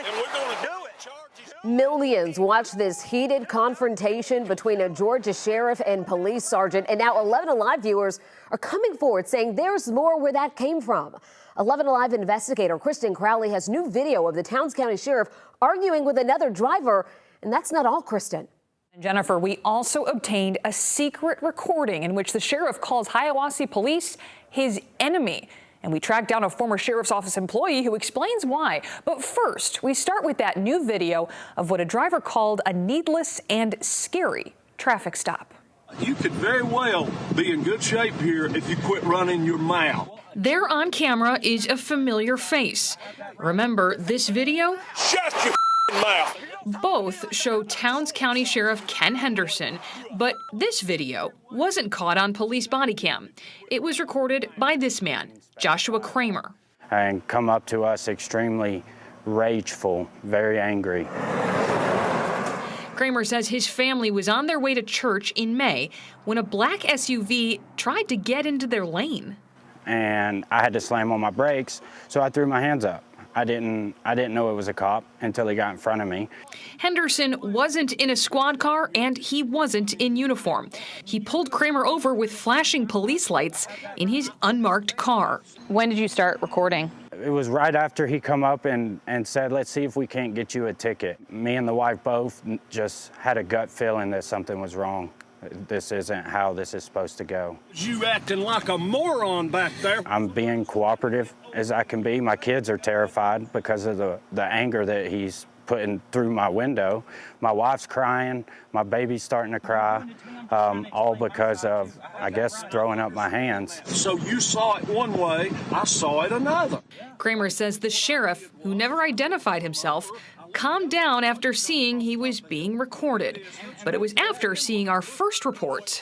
and we're going to do it. Millions watched this heated confrontation between a Georgia sheriff and police sergeant, and now 11 Alive viewers are coming forward saying there's more where that came from. 11 Alive investigator Kristen Crowley has new video of the Towns County sheriff arguing with another driver, and that's not all, Kristen. Jennifer, we also obtained a secret recording in which the sheriff calls Hiawassee police his enemy. And we tracked down a former sheriff's office employee who explains why. But first, we start with that new video of what a driver called a needless and scary traffic stop. You could very well be in good shape here if you quit running your mouth. There on camera is a familiar face. Remember this video? Shut your mouth. Both show Towns County Sheriff Ken Henderson, but this video wasn't caught on police body cam. It was recorded by this man, Joshua Kramer. And come up to us extremely rageful, very angry. Kramer says his family was on their way to church in May when a black SUV tried to get into their lane. And I had to slam on my brakes, so I threw my hands up. I didn't know it was a cop until he got in front of me. Henderson wasn't in a squad car and he wasn't in uniform. He pulled Kramer over with flashing police lights in his unmarked car. When did you start recording? It was right after he come up and said, let's see if we can't get you a ticket. Me and the wife both just had a gut feeling that something was wrong. This isn't how this is supposed to go. You acting like a moron back there. I'm being cooperative as I can be. My kids are terrified because of the anger that he's putting through my window. My wife's crying, my baby's starting to cry, all because of, I guess, throwing up my hands. So you saw it one way, I saw it another. Kramer says the sheriff, who never identified himself, calmed down after seeing he was being recorded. But it was after seeing our first report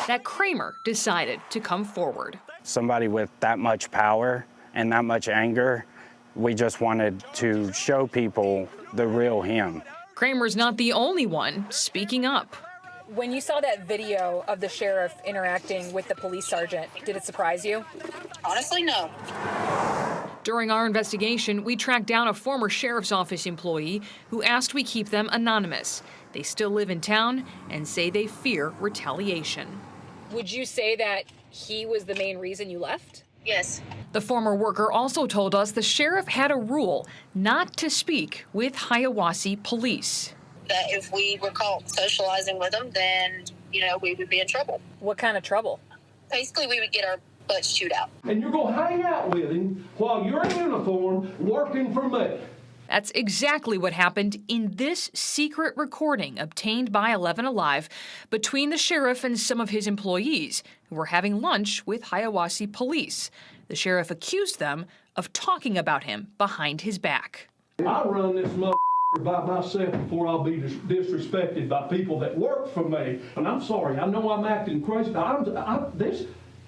that Kramer decided to come forward. Somebody with that much power and that much anger, we just wanted to show people the real him. Kramer's not the only one speaking up. When you saw that video of the sheriff interacting with the police sergeant, did it surprise you? Honestly, no. During our investigation, we tracked down a former sheriff's office employee who asked we keep them anonymous. They still live in town and say they fear retaliation. Would you say that he was the main reason you left? Yes. The former worker also told us the sheriff had a rule not to speak with Hiawassee police. That if we were caught socializing with them, then, we would be in trouble. What kind of trouble? Basically, we would get our butts chewed out. And you're going to hang out with him while you're in uniform working for me. That's exactly what happened in this secret recording obtained by 11 Alive between the sheriff and some of his employees who were having lunch with Hiawassee police. The sheriff accused them of talking about him behind his back. I run this by myself before I'll be disrespected by people that work for me. And I'm sorry, I know I'm acting crazy, but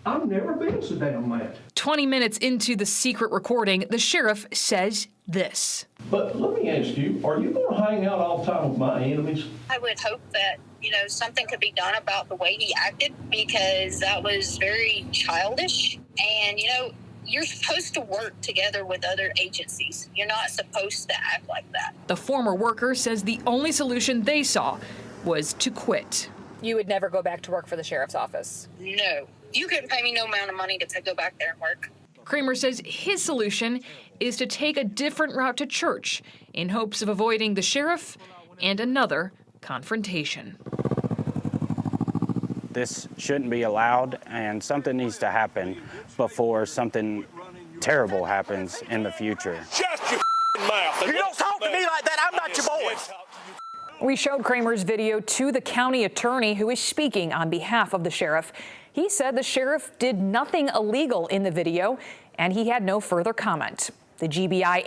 I've never been so damn mad. 20 minutes into the secret recording, the sheriff says this. But let me ask you, are you going to hang out all the time with my enemies? I would hope that, something could be done about the way he acted, because that was very childish. And, you're supposed to work together with other agencies. You're not supposed to act like that. The former worker says the only solution they saw was to quit. You would never go back to work for the sheriff's office? No. You couldn't pay me no amount of money to go back there and work. Kramer says his solution is to take a different route to church in hopes of avoiding the sheriff and another confrontation. This shouldn't be allowed, and something needs to happen before something terrible happens in the future. Shut your mouth. You don't talk to me like that. I'm not your boy. We showed Kramer's video to the county attorney who is speaking on behalf of the sheriff. He said the sheriff did nothing illegal in the video, and he had no further comment. The GBI and